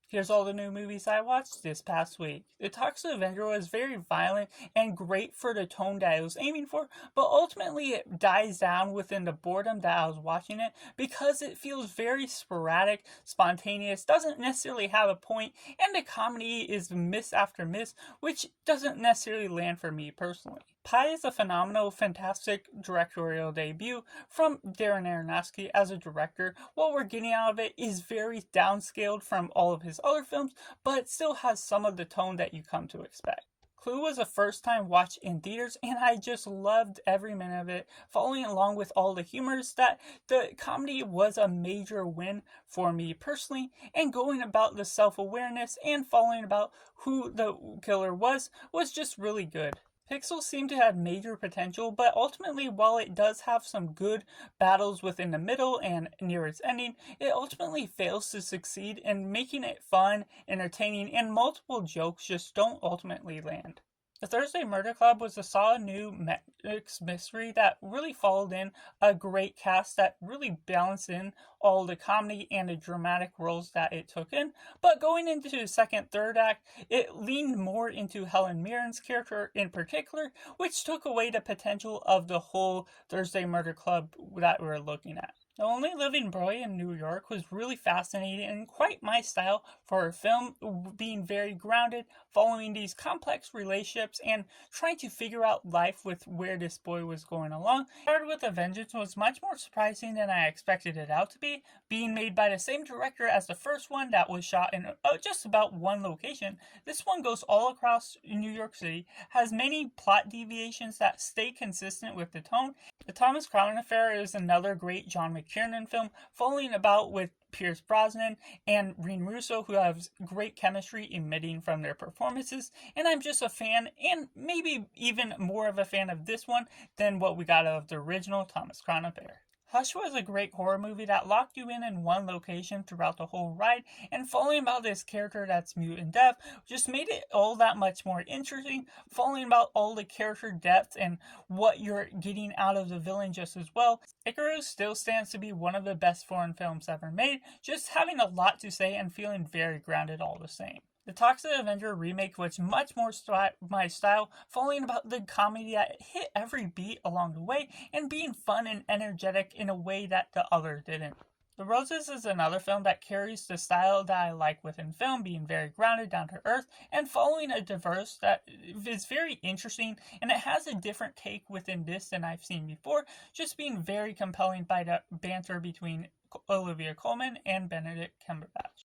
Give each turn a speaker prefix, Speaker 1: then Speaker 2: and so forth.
Speaker 1: Here's all the new movies I watched this past week. The Toxic Avenger was very violent and great for the tone that I was aiming for, but ultimately it dies down within the boredom that I was watching it because it feels very sporadic, spontaneous, doesn't necessarily have a point, and the comedy is miss after miss, which doesn't necessarily land for me personally. Pi is a phenomenal, fantastic directorial debut from Darren Aronofsky as a director. What we're getting out of it is very downscaled from all of his other films, but it still has some of the tone that you come to expect. Clue was a first time watch in theaters, and I just loved every minute of it, following along with all the humors. That the comedy was a major win for me personally, and going about the self awareness and following about who the killer was just really good. Pixels seem to have major potential, but ultimately, while it does have some good battles within the middle and near its ending, it ultimately fails to succeed in making it fun, entertaining, and multiple jokes just don't ultimately land. The Thursday Murder Club was a solid new mixed mystery that really followed in a great cast that really balanced in all the comedy and the dramatic roles that it took in. But going into the second, third act, it leaned more into Helen Mirren's character in particular, which took away the potential of the whole Thursday Murder Club that we're looking at. The Only Living Boy in New York was really fascinating and quite my style for a film, being very grounded, following these complex relationships and trying to figure out life with where this boy was going along. Started with a Vengeance was much more surprising than I expected it out to be, being made by the same director as the first one that was shot in just about one location. This one goes all across New York City, has many plot deviations that stay consistent with the tone. The Thomas Crown Affair is another great John McTiernan film, following about with Pierce Brosnan and Rene Russo, who have great chemistry emitting from their performances, and I'm just a fan, and maybe even more of a fan of this one than what we got out of the original Thomas Crown Affair. Hush was a great horror movie that locked you in one location throughout the whole ride, and following about this character that's mute and deaf just made it all that much more interesting, following about all the character depth and what you're getting out of the villain just as well. Icarus still stands to be one of the best foreign films ever made, just having a lot to say and feeling very grounded all the same. The Toxic Avenger remake was much more my style, following about the comedy that hit every beat along the way and being fun and energetic in a way that the other didn't. The Roses is another film that carries the style that I like within film, being very grounded, down to earth, and following a diverse that is very interesting, and it has a different take within this than I've seen before, just being very compelling by the banter between Olivia Colman and Benedict Cumberbatch.